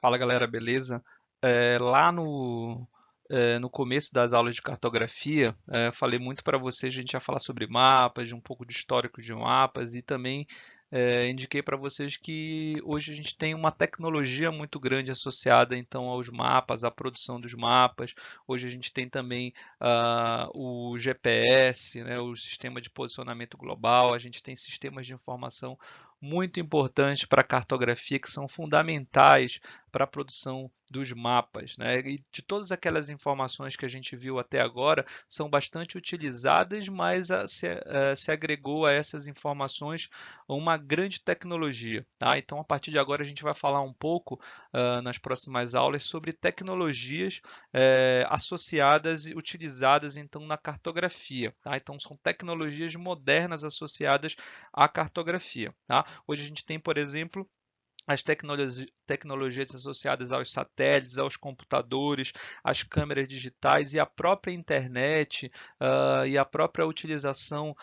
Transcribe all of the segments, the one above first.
Fala galera, beleza? Lá no começo das aulas de cartografia, falei muito para vocês, a gente ia falar sobre mapas, de um pouco de histórico de mapas e também indiquei para vocês que hoje a gente tem uma tecnologia muito grande associada então aos mapas, à produção dos mapas. Hoje a gente tem também o GPS, né, o sistema de posicionamento global, a gente tem sistemas de informação muito importantes para a cartografia que são fundamentais para a produção dos mapas, né? E de todas aquelas informações que a gente viu até agora, são bastante utilizadas, mas se agregou a essas informações uma grande tecnologia, tá? Então, a partir de agora, a gente vai falar um pouco nas próximas aulas sobre tecnologias associadas e utilizadas então na cartografia, tá? Então, são tecnologias modernas associadas à cartografia, tá? Hoje a gente tem, por exemplo, as tecnologias associadas aos satélites, aos computadores, às câmeras digitais e a própria internet e a própria utilização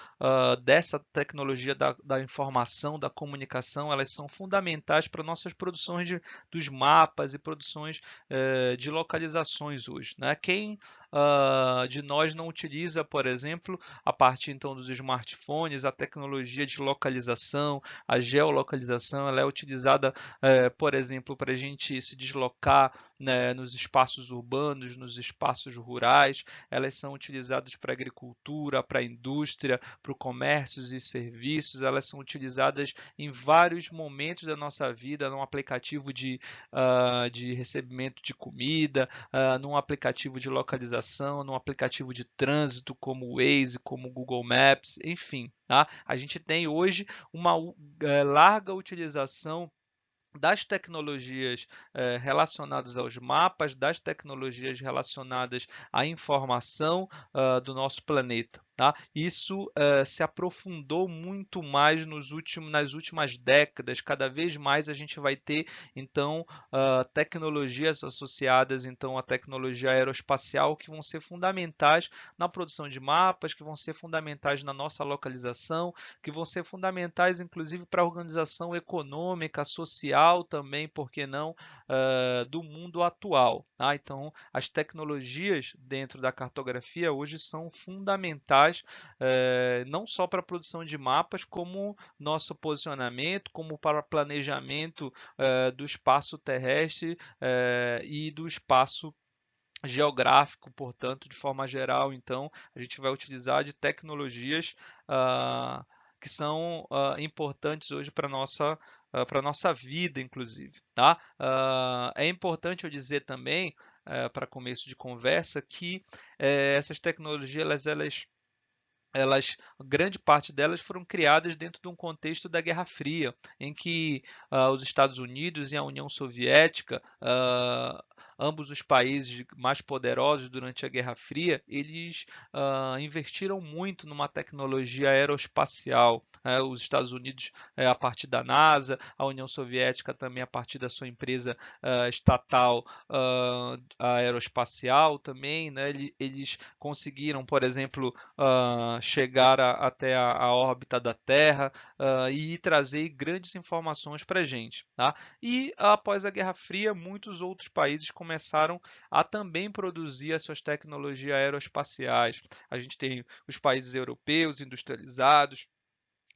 dessa tecnologia da informação, da comunicação, elas são fundamentais para nossas produções dos mapas e produções de localizações hoje, né? Quem de nós não utiliza, por exemplo, a partir então dos smartphones, a tecnologia de localização, a geolocalização, ela é utilizada, por exemplo, para a gente se deslocar, né, nos espaços urbanos, nos espaços rurais. Elas são utilizadas para a agricultura, para a indústria, para o comércio e serviços. Elas são utilizadas em vários momentos da nossa vida, num aplicativo de recebimento de comida, num aplicativo de localização, num aplicativo de trânsito como o Waze, como o Google Maps, enfim, tá? A gente tem hoje uma larga utilização das tecnologias relacionadas aos mapas, das tecnologias relacionadas à informação do nosso planeta. Tá? Isso se aprofundou muito mais nas últimas décadas. Cada vez mais a gente vai ter então tecnologias associadas então à tecnologia aeroespacial que vão ser fundamentais na produção de mapas, que vão ser fundamentais na nossa localização, que vão ser fundamentais inclusive para a organização econômica, social também, por que não, do mundo atual. Tá? Então, as tecnologias dentro da cartografia hoje são fundamentais, não só para a produção de mapas, como nosso posicionamento, como para planejamento do espaço terrestre e do espaço geográfico, portanto, de forma geral, então, a gente vai utilizar de tecnologias que são importantes hoje para nossa vida, inclusive, tá? É importante eu dizer também, para começo de conversa, que essas tecnologias, grande parte delas foram criadas dentro de um contexto da Guerra Fria, em que os Estados Unidos e a União Soviética, ambos os países mais poderosos durante a Guerra Fria, eles investiram muito numa tecnologia aeroespacial. Os Estados Unidos a partir da NASA, a União Soviética também a partir da sua empresa estatal aeroespacial também, né? Eles conseguiram, por exemplo, chegar até a órbita da Terra e trazer grandes informações para a gente. Tá? E após a Guerra Fria, muitos outros países começaram a também produzir as suas tecnologias aeroespaciais. A gente tem os países europeus industrializados,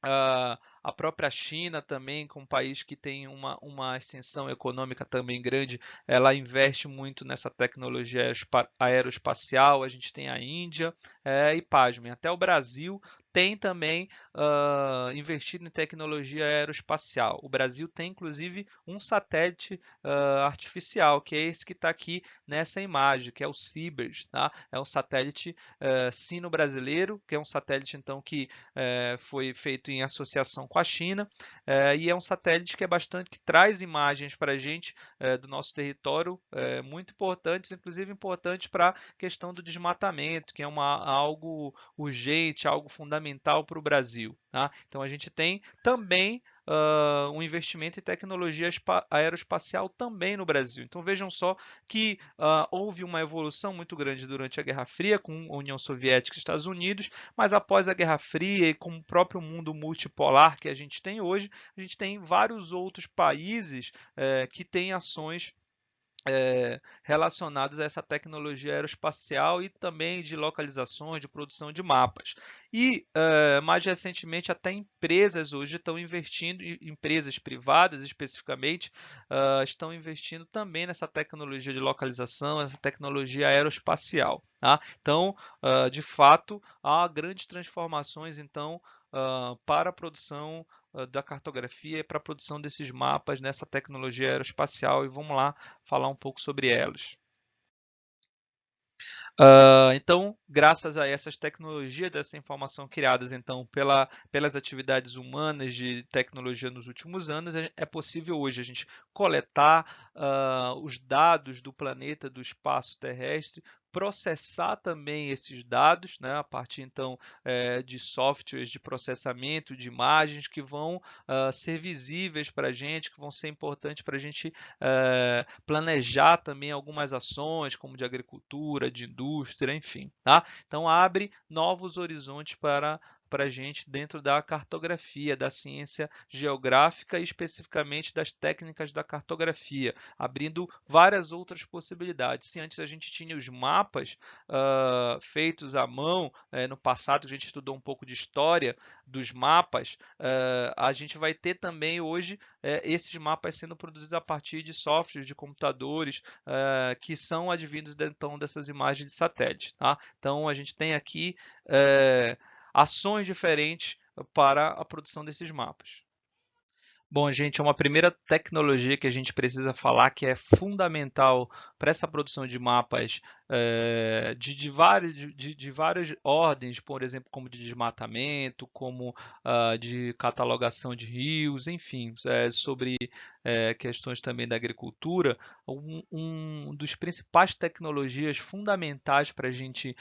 a própria China também, com um país que tem uma extensão econômica também grande, ela investe muito nessa tecnologia aeroespacial. A gente tem a Índia e, pasmem, até o Brasil tem também investido em tecnologia aeroespacial. O Brasil tem, inclusive, um satélite artificial, que é esse que está aqui nessa imagem, que é o Cibers. Tá? É um satélite sino-brasileiro, que é um satélite então que foi feito em associação com a China, e é um satélite que é bastante, que traz imagens para a gente do nosso território, muito importantes, inclusive importantes para a questão do desmatamento, que é algo urgente, algo fundamental para o Brasil. Tá? Então a gente tem também um investimento em tecnologia aeroespacial também no Brasil. Então vejam só que houve uma evolução muito grande durante a Guerra Fria com a União Soviética e Estados Unidos, mas após a Guerra Fria e com o próprio mundo multipolar que a gente tem hoje, a gente tem vários outros países que têm ações relacionados a essa tecnologia aeroespacial e também de localizações, de produção de mapas. E, mais recentemente, até empresas hoje estão investindo, empresas privadas especificamente, estão investindo também nessa tecnologia de localização, essa tecnologia aeroespacial. Tá? Então, de fato, há grandes transformações, então, para a produção da cartografia e para a produção desses mapas nessa tecnologia aeroespacial, e vamos lá falar um pouco sobre elas. Então, graças a essas tecnologias dessa informação criadas então pelas atividades humanas de tecnologia nos últimos anos, é possível hoje a gente coletar os dados do planeta, do espaço terrestre, processar também esses dados, né, a partir então de softwares de processamento de imagens que vão ser visíveis para a gente, que vão ser importantes para a gente planejar também algumas ações, como de agricultura, de indústria, enfim. Tá? Então, abre novos horizontes para a gente dentro da cartografia, da ciência geográfica e especificamente das técnicas da cartografia, abrindo várias outras possibilidades. Se antes a gente tinha os mapas feitos à mão, no passado a gente estudou um pouco de história dos mapas, a gente vai ter também hoje esses mapas sendo produzidos a partir de softwares de computadores que são advindos então dessas imagens de satélite. Tá? Então a gente tem aqui ações diferentes para a produção desses mapas. Bom, gente, é uma primeira tecnologia que a gente precisa falar que é fundamental para essa produção de mapas de várias ordens, por exemplo, como de desmatamento, como de catalogação de rios, enfim, sobre questões também da agricultura. Um dos principais tecnologias fundamentais para a gente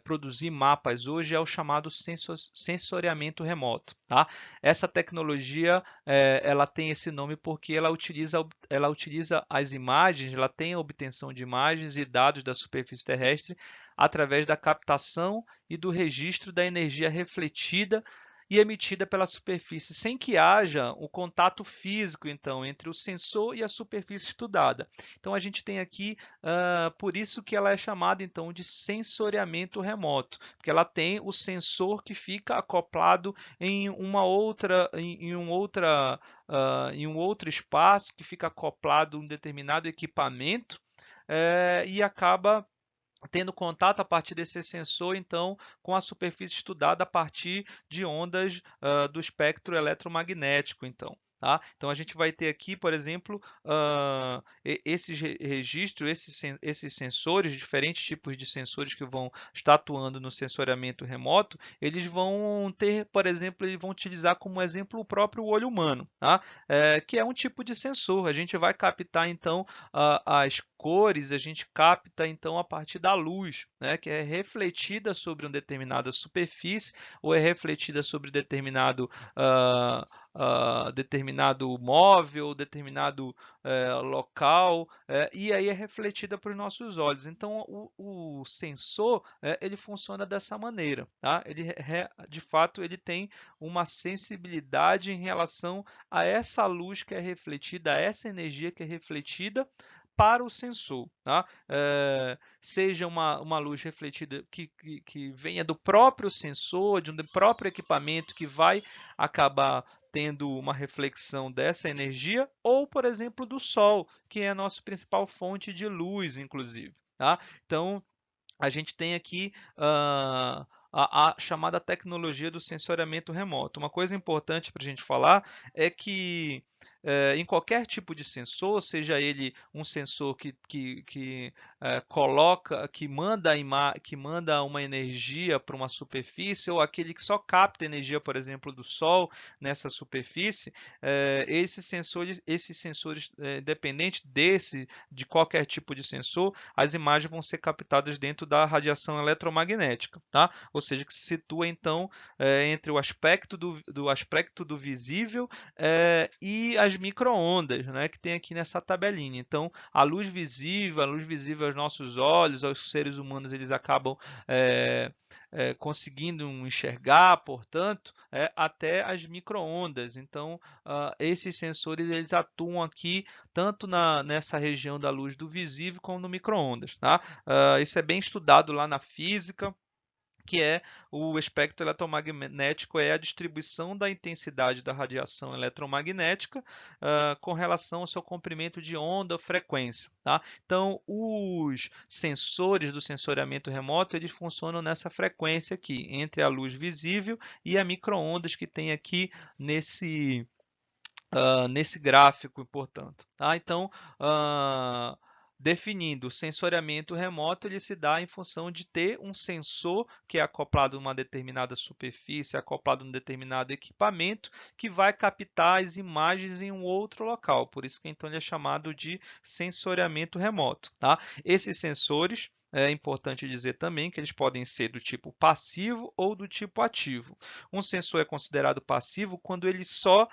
produzir mapas hoje é o chamado sensoriamento remoto. Tá? Essa tecnologia ela tem esse nome porque ela utiliza as imagens, ela tem a obtenção de imagens e dados da superfície terrestre através da captação e do registro da energia refletida e emitida pela superfície, sem que haja o contato físico, então, entre o sensor e a superfície estudada. Então, a gente tem aqui, por isso que ela é chamada, então, de sensoriamento remoto, porque ela tem o sensor que fica acoplado em em um outro espaço, que fica acoplado a um determinado equipamento, e acaba tendo contato a partir desse sensor, então, com a superfície estudada a partir de ondas do espectro eletromagnético, então. Tá? Então, a gente vai ter aqui, por exemplo, esses registros, esses sensores, diferentes tipos de sensores que vão estar atuando no sensoriamento remoto, eles vão ter, por exemplo, eles vão utilizar como exemplo o próprio olho humano, tá? Que é um tipo de sensor. A gente vai captar, então, as cores, a gente capta, então, a partir da luz, né? Que é refletida sobre uma determinada superfície ou é refletida sobre determinado móvel, determinado local, e aí é refletida para os nossos olhos. Então, o sensor ele funciona dessa maneira, tá? Ele de fato ele tem uma sensibilidade em relação a essa luz que é refletida, a essa energia que é refletida para o sensor, tá? Seja uma luz refletida que venha do próprio sensor, de um próprio equipamento que vai acabar tendo uma reflexão dessa energia, ou, por exemplo, do Sol, que é a nossa principal fonte de luz, inclusive. Tá? Então, a gente tem aqui a chamada tecnologia do sensoriamento remoto. Uma coisa importante para a gente falar é que em qualquer tipo de sensor, seja ele um sensor que coloca, que manda uma energia para uma superfície, ou aquele que só capta energia, por exemplo, do Sol nessa superfície, esses sensores independente de qualquer tipo de sensor, as imagens vão ser captadas dentro da radiação eletromagnética, tá? Ou seja, que se situa então entre o aspecto do visível e as as micro-ondas, né, que tem aqui nessa tabelinha. Então, a luz visível aos nossos olhos, aos seres humanos, eles acabam conseguindo enxergar, portanto, até as micro-ondas. Então, esses sensores eles atuam aqui tanto nessa região da luz do visível como no micro-ondas. Tá? Isso é bem estudado lá na física, que é o espectro eletromagnético, é a distribuição da intensidade da radiação eletromagnética com relação ao seu comprimento de onda ou frequência. Tá? Então, os sensores do sensoriamento remoto, eles funcionam nessa frequência aqui, entre a luz visível e a micro-ondas que tem aqui nesse gráfico, portanto. Tá? Então, definindo o sensoriamento remoto, ele se dá em função de ter um sensor que é acoplado a uma determinada superfície, acoplado a um determinado equipamento, que vai captar as imagens em um outro local. Por isso que então ele é chamado de sensoriamento remoto. Tá? Esses sensores, é importante dizer também que eles podem ser do tipo passivo ou do tipo ativo. Um sensor é considerado passivo quando ele só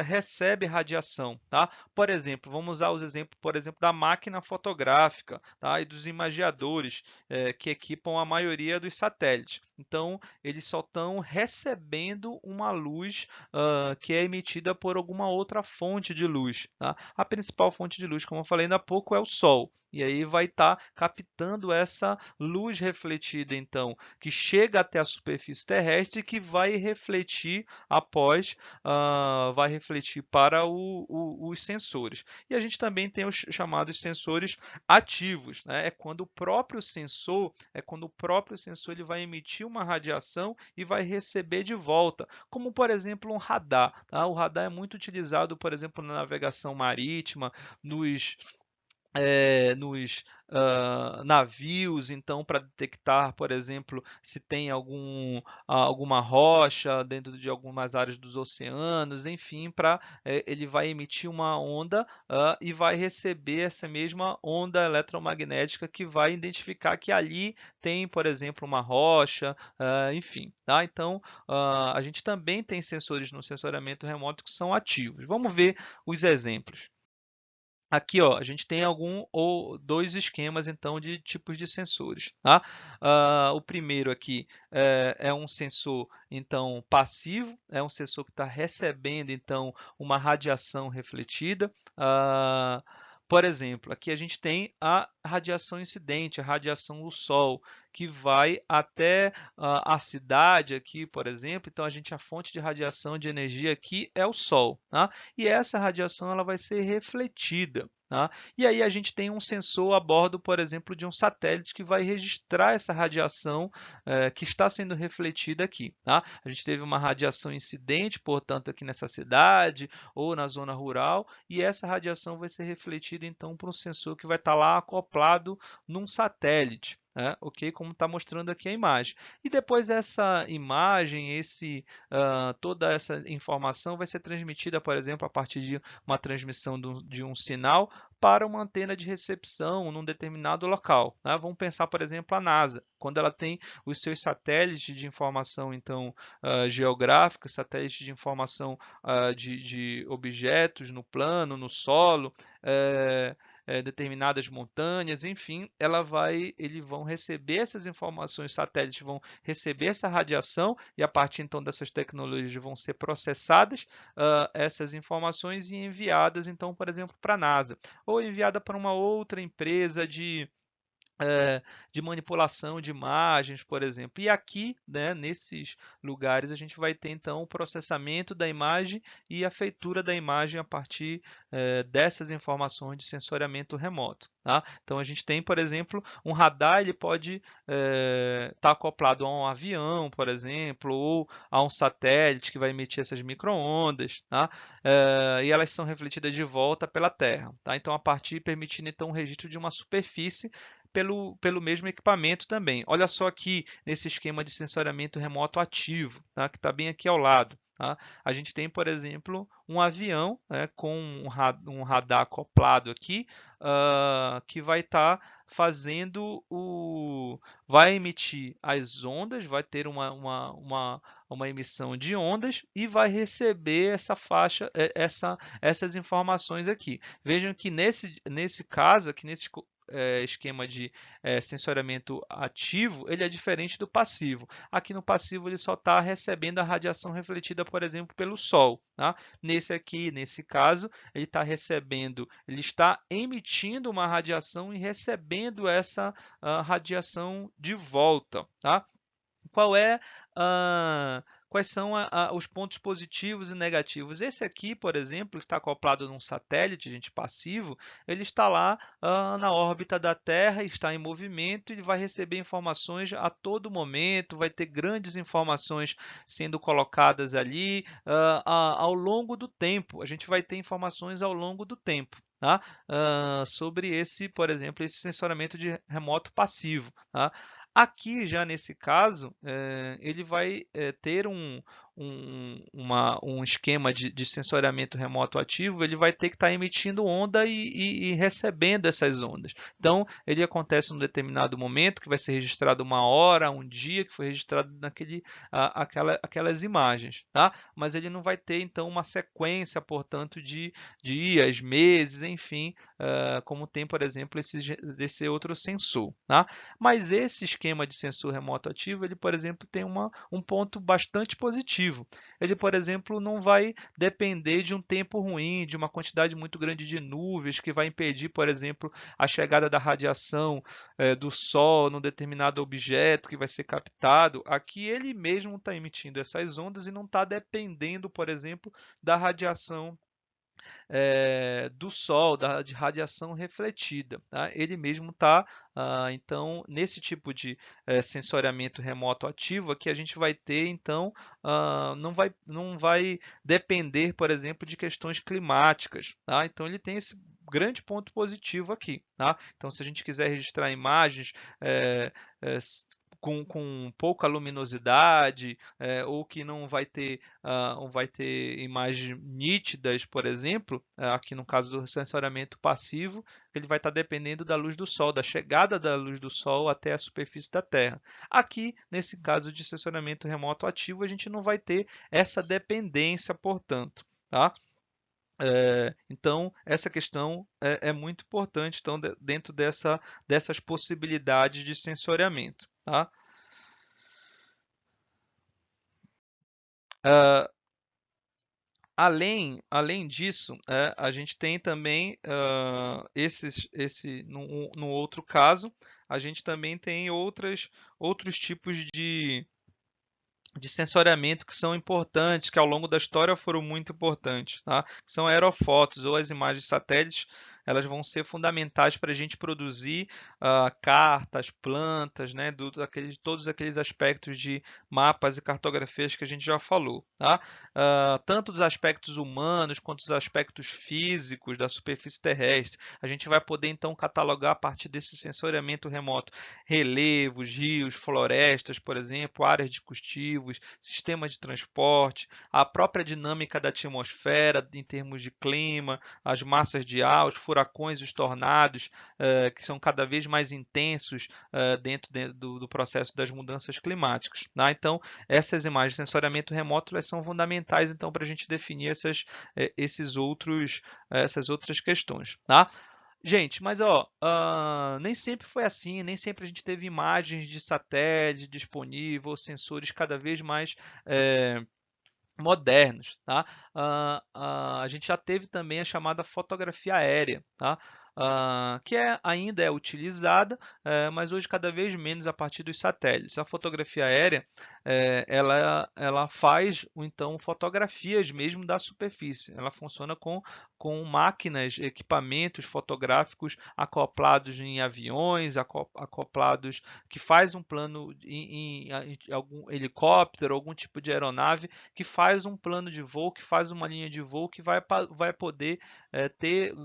recebe radiação. Tá? Por exemplo, vamos usar os exemplos, por exemplo, da máquina fotográfica, tá? E dos imagiadores que equipam a maioria dos satélites. Então, eles só estão recebendo uma luz que é emitida por alguma outra fonte de luz. Tá? A principal fonte de luz, como eu falei ainda há pouco, é o Sol. E aí vai estar captando essa luz refletida, então, que chega até a superfície terrestre e que vai refletir após, vai refletir para os sensores. E a gente também tem os chamados sensores ativos, né? É quando o próprio sensor ele vai emitir uma radiação e vai receber de volta, como por exemplo um radar. Tá? O radar é muito utilizado, por exemplo, na navegação marítima, nos navios, então, para detectar, por exemplo, se tem alguma rocha dentro de algumas áreas dos oceanos, enfim, ele vai emitir uma onda e vai receber essa mesma onda eletromagnética que vai identificar que ali tem, por exemplo, uma rocha, enfim. Tá? Então, a gente também tem sensores no sensoriamento remoto que são ativos. Vamos ver os exemplos. Aqui, ó, a gente tem algum ou dois esquemas então de tipos de sensores. Tá? O primeiro aqui é um sensor então passivo, é um sensor que está recebendo então uma radiação refletida. Por exemplo, aqui a gente tem a radiação incidente, a radiação do Sol, que vai até a cidade aqui, por exemplo. Então a fonte de radiação de energia aqui é o Sol, tá? E essa radiação ela vai ser refletida. Tá? E aí a gente tem um sensor a bordo, por exemplo, de um satélite que vai registrar essa radiação que está sendo refletida aqui. Tá? A gente teve uma radiação incidente, portanto, aqui nessa cidade ou na zona rural, e essa radiação vai ser refletida então por um sensor que vai estar lá acoplado num satélite. Ok? Como está mostrando aqui a imagem. E depois essa imagem, toda essa informação vai ser transmitida, por exemplo, a partir de uma transmissão de um sinal para uma antena de recepção num determinado local. Né? Vamos pensar, por exemplo, a NASA, quando ela tem os seus satélites de informação então geográfica, satélites de informação de objetos no plano, no solo, determinadas montanhas, enfim, eles vão receber essas informações, os satélites vão receber essa radiação e a partir então dessas tecnologias vão ser processadas essas informações e enviadas então, por exemplo, para a NASA ou enviada para uma outra empresa de manipulação de imagens, por exemplo. E aqui, né, nesses lugares, a gente vai ter então o processamento da imagem e a feitura da imagem a partir dessas informações de sensoriamento remoto. Tá? Então a gente tem, por exemplo, um radar, ele pode estar acoplado a um avião, por exemplo, ou a um satélite que vai emitir essas micro-ondas, tá? E elas são refletidas de volta pela Terra. Tá? Então, a partir permitindo então o registro de uma superfície pelo mesmo equipamento também. Olha só aqui nesse esquema de sensoriamento remoto ativo, tá? Que está bem aqui ao lado. Tá? A gente tem, por exemplo, um avião com um radar acoplado aqui que vai estar vai emitir as ondas, vai ter uma emissão de ondas e vai receber essa faixa, essas informações aqui. Vejam que nesse caso, aqui nesse esquema de sensoriamento ativo, ele é diferente do passivo. Aqui no passivo ele só está recebendo a radiação refletida, por exemplo, pelo Sol. Tá? Nesse caso, ele está recebendo, ele está emitindo uma radiação e recebendo essa radiação de volta. Tá? Qual é, quais são os pontos positivos e negativos? Esse aqui, por exemplo, que está acoplado num satélite, gente, passivo, ele está lá na órbita da Terra, está em movimento, ele vai receber informações a todo momento, vai ter grandes informações sendo colocadas ali ao longo do tempo. A gente vai ter informações ao longo do tempo. Tá? Sobre esse, por exemplo, esse sensoriamento de remoto passivo. Tá? Aqui, já nesse caso, ele vai ter um esquema de sensoriamento remoto ativo, ele vai ter que estar emitindo onda e recebendo essas ondas. Então, ele acontece num determinado momento, que vai ser registrado uma hora, um dia, que foi registrado aquelas imagens. Tá? Mas ele não vai ter, então, uma sequência, portanto, de dias, meses, enfim, como tem, por exemplo, esse outro sensor. Tá? Mas esse esquema de sensor remoto ativo, ele, por exemplo, tem um ponto bastante positivo. Ele, por exemplo, não vai depender de um tempo ruim, de uma quantidade muito grande de nuvens que vai impedir, por exemplo, a chegada da radiação do Sol num determinado objeto que vai ser captado. Aqui ele mesmo está emitindo essas ondas e não está dependendo, por exemplo, da radiação do Sol, de radiação refletida. Tá? Ele mesmo está, então, nesse tipo de sensoriamento remoto ativo, aqui a gente vai ter, então, não vai depender, por exemplo, de questões climáticas. Tá? Então, ele tem esse grande ponto positivo aqui. Tá? Então, se a gente quiser registrar imagens com pouca luminosidade ou que não vai ter imagens nítidas, por exemplo, aqui no caso do sensoriamento passivo, ele vai estar dependendo da luz do Sol, da chegada da luz do Sol até a superfície da Terra. Aqui, nesse caso de sensoriamento remoto ativo, a gente não vai ter essa dependência, portanto. Tá? Então, essa questão é muito importante então, dentro dessas possibilidades de sensoriamento. Tá? Além disso, a gente tem também, no outro caso, a gente também tem outros tipos de sensoriamento que são importantes, que ao longo da história foram muito importantes, tá? São aerofotos ou as imagens satélites, elas vão ser fundamentais para a gente produzir cartas, plantas, né? Todos aqueles aspectos de mapas e cartografias que a gente já falou, tá? Tanto dos aspectos humanos quanto dos aspectos físicos da superfície terrestre. A gente vai poder então catalogar a partir desse sensoriamento remoto relevos, rios, florestas, por exemplo, áreas de cultivos, sistemas de transporte, a própria dinâmica da atmosfera em termos de clima, as massas de ar, os furacões, os tornados, que são cada vez mais intensos dentro do processo das mudanças climáticas. Tá? Então, essas imagens de sensoriamento remoto elas são fundamentais então, para a gente definir essas outras questões. Tá? Gente, mas ó, nem sempre foi assim, nem sempre a gente teve imagens de satélite disponível, sensores cada vez mais modernos, tá? A gente já teve também a chamada fotografia aérea, tá? Que ainda é utilizada, mas hoje cada vez menos a partir dos satélites. A fotografia aérea, ela faz então fotografias mesmo da superfície. Ela funciona com máquinas, equipamentos fotográficos acoplados em aviões, acoplados que faz um plano em algum helicóptero, algum tipo de aeronave que faz um plano de voo, que faz uma linha de voo que vai poder ter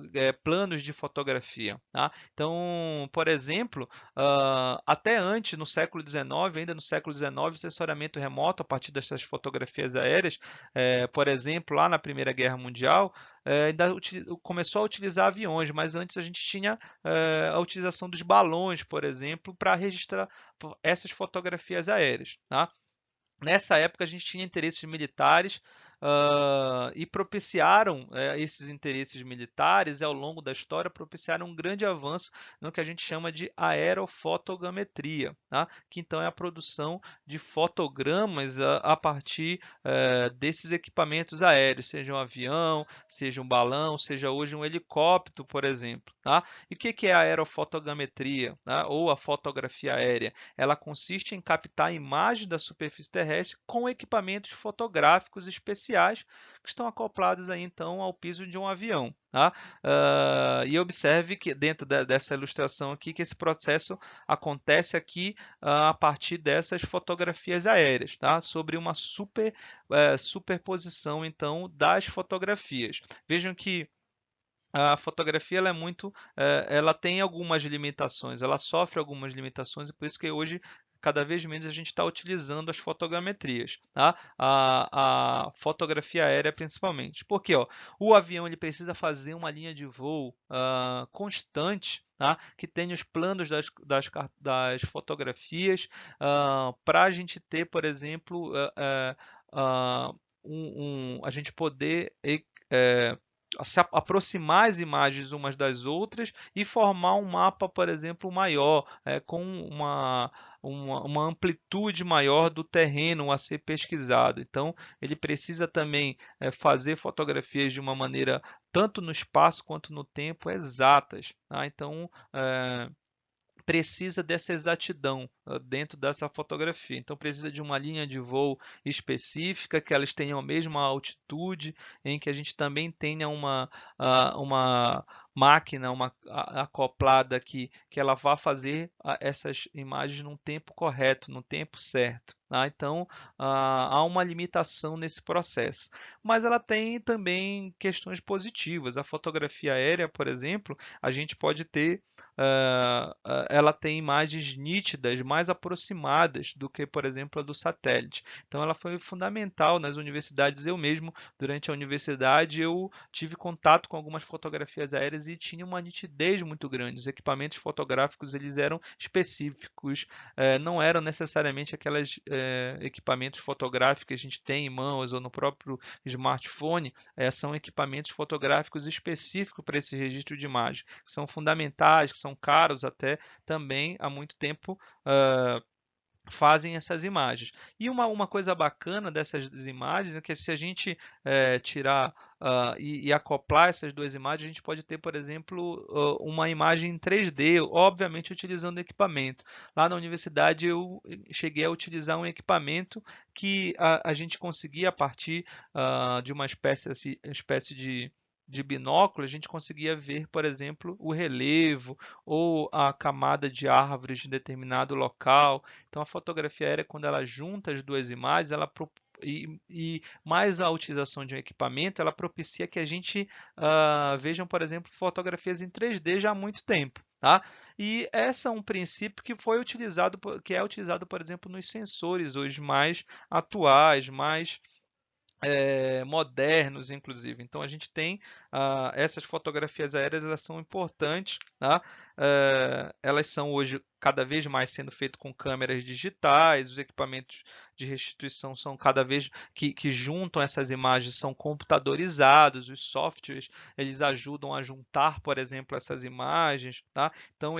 planos de fotografia. Tá? Então, por exemplo, até antes, no século XIX, ainda no século XIX, o sensoriamento remoto, a partir dessas fotografias aéreas, por exemplo, lá na Primeira Guerra Mundial, ainda começou a utilizar aviões, mas antes a gente tinha a utilização dos balões, por exemplo, para registrar essas fotografias aéreas. Tá? Nessa época, a gente tinha interesses militares e propiciaram esses interesses militares, ao longo da história, propiciaram um grande avanço no que a gente chama de aerofotogrametria, tá? Que então é a produção de fotogramas a partir desses equipamentos aéreos, seja um avião, seja um balão, seja hoje um helicóptero, por exemplo. Tá? E o que é a aerofotogrametria, tá? Ou a fotografia aérea? Ela consiste em captar imagens da superfície terrestre com equipamentos fotográficos especiais que estão acoplados aí então ao piso de um avião. Tá? E observe que dentro dessa ilustração aqui que esse processo acontece aqui a partir dessas fotografias aéreas, tá? Sobre uma superposição então das fotografias. Vejam que a fotografia ela tem algumas limitações, ela sofre algumas limitações e por isso que hoje cada vez menos a gente está utilizando as fotogrametrias, tá? A fotografia aérea principalmente, porque ó, o avião ele precisa fazer uma linha de voo constante, tá? Que tenha os planos das fotografias para a gente ter, por exemplo, a gente poder se aproximar as imagens umas das outras e formar um mapa, por exemplo, maior, com uma amplitude maior do terreno a ser pesquisado. Então, ele precisa também fazer fotografias de uma maneira, tanto no espaço quanto no tempo, exatas. Tá? Então, precisa dessa exatidão dentro dessa fotografia. Então precisa de uma linha de voo específica, que elas tenham a mesma altitude, em que a gente também tenha uma máquina acoplada que ela vá fazer essas imagens num tempo correto, no tempo certo. Tá? Então há uma limitação nesse processo. Mas ela tem também questões positivas. A fotografia aérea, por exemplo, a gente pode ter ela tem imagens nítidas, mais aproximadas do que, por exemplo, a do satélite. Então, ela foi fundamental nas universidades. Eu mesmo, durante a universidade, eu tive contato com algumas fotografias aéreas e tinha uma nitidez muito grande. Os equipamentos fotográficos eles eram específicos, não eram necessariamente aqueles equipamentos fotográficos que a gente tem em mãos ou no próprio smartphone. São equipamentos fotográficos específicos para esse registro de imagem, que são fundamentais, que são caros até também há muito tempo. Fazem essas imagens. E uma coisa bacana dessas imagens é que se a gente tirar e acoplar essas duas imagens, a gente pode ter, por exemplo, uma imagem em 3D, obviamente utilizando equipamento. Lá na universidade eu cheguei a utilizar um equipamento que a gente conseguia, a partir de uma espécie de binóculo, a gente conseguia ver, por exemplo, o relevo ou a camada de árvores de determinado local. Então, a fotografia aérea, quando ela junta as duas imagens, e mais a utilização de um equipamento, ela propicia que a gente vejam, por exemplo, fotografias em 3D já há muito tempo. Tá? E esse é um princípio que é utilizado, por exemplo, nos sensores hoje mais atuais, mais modernos, inclusive. Então a gente tem essas fotografias aéreas, elas são importantes, tá? Elas são hoje cada vez mais sendo feito com câmeras digitais, os equipamentos de restituição são cada vez que juntam essas imagens são computadorizados, os softwares eles ajudam a juntar, por exemplo, essas imagens, tá? Então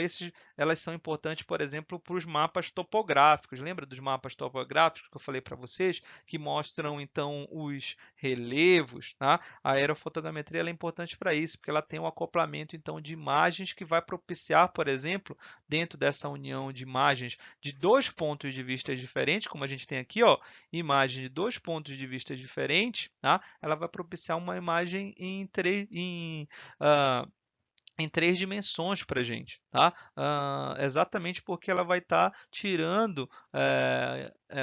elas são importantes, por exemplo, para os mapas topográficos. Lembra dos mapas topográficos que eu falei para vocês, que mostram então os relevos, tá? A aerofotogrametria ela é importante para isso, porque ela tem um acoplamento então de imagens que vai propiciar, por exemplo, dentro dessa união de imagens de dois pontos de vista diferentes, como a gente tem aqui, ó, imagem de dois pontos de vista diferentes, tá? Ela vai propiciar uma imagem em três dimensões para a gente, tá? Exatamente porque ela vai estar tirando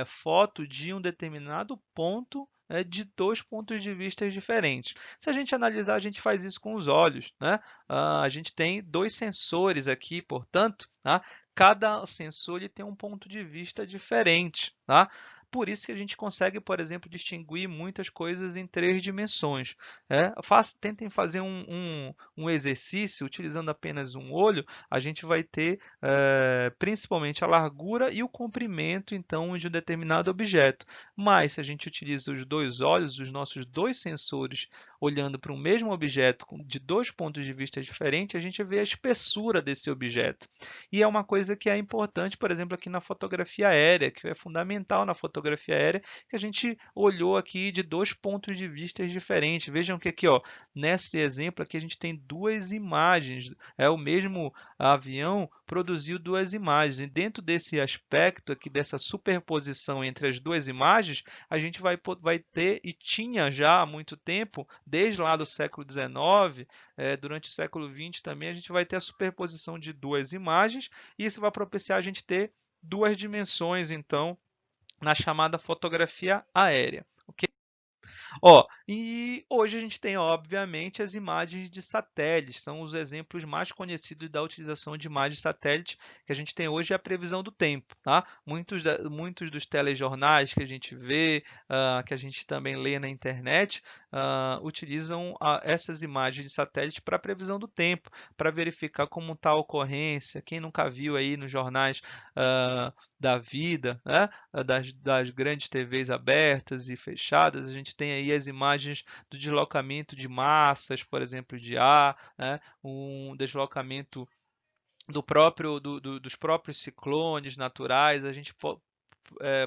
foto de um determinado ponto de dois pontos de vista diferentes. Se a gente analisar, a gente faz isso com os olhos, né? A gente tem dois sensores aqui, portanto, tá? Cada sensor ele tem um ponto de vista diferente, tá? por isso que a gente consegue, por exemplo, distinguir muitas coisas em 3 dimensões. Tentem fazer um exercício utilizando apenas um olho, a gente vai ter principalmente a largura e o comprimento então de um determinado objeto. Mas se a gente utiliza os 2 olhos, os nossos 2 sensores, olhando para o mesmo objeto de 2 pontos de vista diferentes, a gente vê a espessura desse objeto. E é uma coisa que é importante, por exemplo, aqui na fotografia aérea, que é fundamental na fotografia aérea, que a gente olhou aqui de 2 pontos de vista diferentes. Vejam que aqui, ó, nesse exemplo aqui a gente tem 2 imagens. O mesmo avião produziu 2 imagens. E dentro desse aspecto aqui, dessa superposição entre as 2 imagens, a gente vai ter, e tinha já há muito tempo, desde lá do século XIX, durante o século XX também, a gente vai ter a superposição de 2 imagens, e isso vai propiciar a gente ter 2 dimensões, então, na chamada fotografia aérea. Ok? E hoje a gente tem, obviamente, as imagens de satélites. São os exemplos mais conhecidos da utilização de imagens de satélite que a gente tem hoje é a previsão do tempo. Tá? Muitos dos telejornais que a gente vê, que a gente também lê na internet, utilizam essas imagens de satélite para previsão do tempo, para verificar como está a ocorrência. Quem nunca viu aí nos jornais da vida, né? Das grandes TVs abertas e fechadas, a gente tem aí as imagens do deslocamento de massas, por exemplo, de ar, né? Um deslocamento dos próprios ciclones naturais, a gente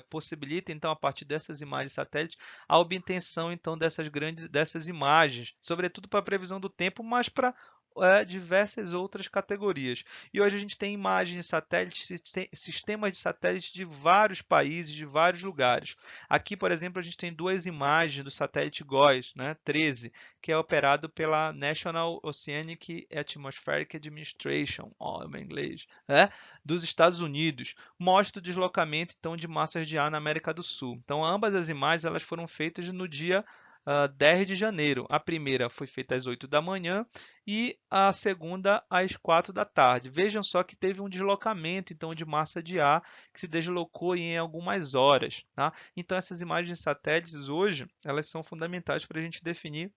possibilita então a partir dessas imagens satélites a obtenção então dessas imagens, sobretudo para a previsão do tempo, mas para diversas outras categorias. E hoje a gente tem imagens de satélites, sistemas de satélites de vários países, de vários lugares. Aqui, por exemplo, a gente tem 2 imagens do satélite GOES, né, 13, que é operado pela National Oceanic Atmospheric Administration, em inglês, né, dos Estados Unidos. Mostra o deslocamento então de massas de ar na América do Sul. Então, ambas as imagens elas foram feitas no dia 10 de janeiro. A primeira foi feita às 8 da manhã e a segunda às 4 da tarde. Vejam só que teve um deslocamento então de massa de ar que se deslocou em algumas horas. Tá? Então, essas imagens de satélites hoje elas são fundamentais para a gente definir,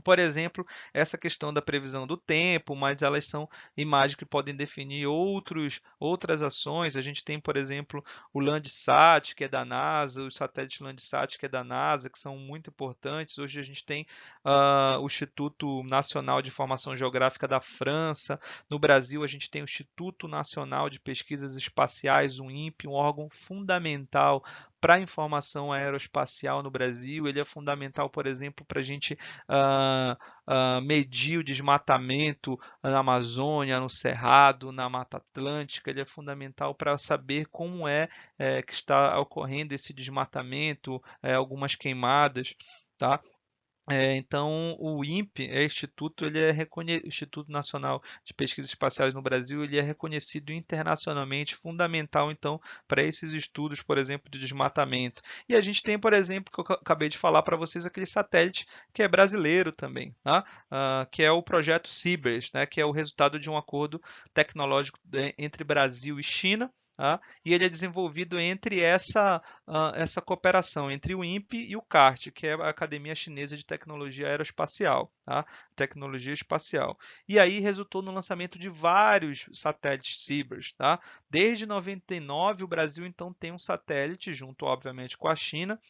por exemplo, essa questão da previsão do tempo, mas elas são imagens que podem definir outras ações. A gente tem, por exemplo, o Landsat, que é da NASA, o satélite Landsat, que é da NASA, que são muito importantes. Hoje a gente tem o Instituto Nacional de Informação Geográfica da França. No Brasil, a gente tem o Instituto Nacional de Pesquisas Espaciais, o INPE, um órgão fundamental para a informação aeroespacial no Brasil. Ele é fundamental, por exemplo, para a gente medir o desmatamento na Amazônia, no Cerrado, na Mata Atlântica. Ele é fundamental para saber como que está ocorrendo esse desmatamento, algumas queimadas, tá? Então, o INPE, Instituto Nacional de Pesquisas Espaciais no Brasil, ele é reconhecido internacionalmente, fundamental, então, para esses estudos, por exemplo, de desmatamento. E a gente tem, por exemplo, que eu acabei de falar para vocês, aquele satélite que é brasileiro também, tá? Que é o projeto CIBERS, né? Que é o resultado de um acordo tecnológico entre Brasil e China, e ele é desenvolvido entre essa cooperação entre o INPE e o CART, que é a Academia Chinesa de Tecnologia Aeroespacial, tá? Tecnologia espacial. E aí resultou no lançamento de vários satélites CIBERS. Tá? Desde 99, o Brasil então tem um satélite, junto obviamente com a China,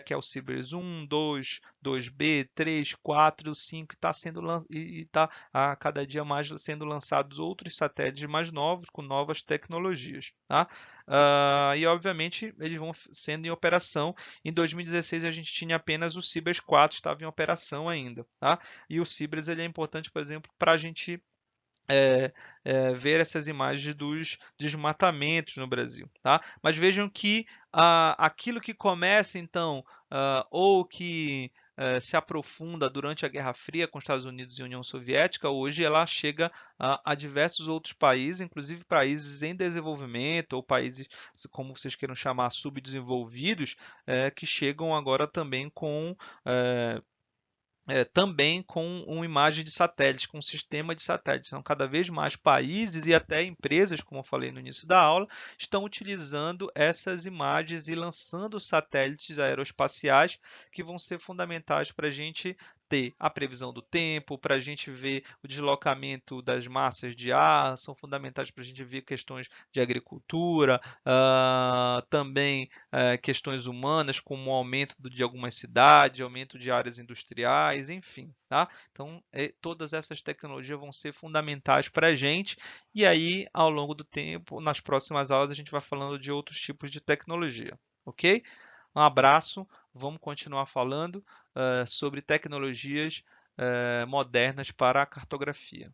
que é o CIBERS 1, 2, 2B, 3, 4, 5, e está a cada dia mais sendo lançados outros satélites mais novos, com novas tecnologias. Tá? E obviamente eles vão sendo em operação. Em 2016 a gente tinha apenas o CIBERS 4, estava em operação ainda. Tá? E o CIBERS ele é importante, por exemplo, para a gente ver essas imagens dos desmatamentos no Brasil. Tá? Mas vejam que aquilo que começa então, ou que se aprofunda durante a Guerra Fria com Estados Unidos e União Soviética, hoje ela chega a diversos outros países, inclusive países em desenvolvimento ou países, como vocês queiram chamar, subdesenvolvidos, que chegam agora também com também com uma imagem de satélite, com um sistema de satélites. Então, cada vez mais países e até empresas, como eu falei no início da aula, estão utilizando essas imagens e lançando satélites aeroespaciais que vão ser fundamentais para a gente ter a previsão do tempo, para a gente ver o deslocamento das massas de ar, são fundamentais para a gente ver questões de agricultura, também questões humanas, como o aumento de algumas cidades, aumento de áreas industriais, enfim, tá? Então, todas essas tecnologias vão ser fundamentais para a gente, e aí, ao longo do tempo, nas próximas aulas, a gente vai falando de outros tipos de tecnologia, ok? Um abraço, vamos continuar falando sobre tecnologias modernas para a cartografia.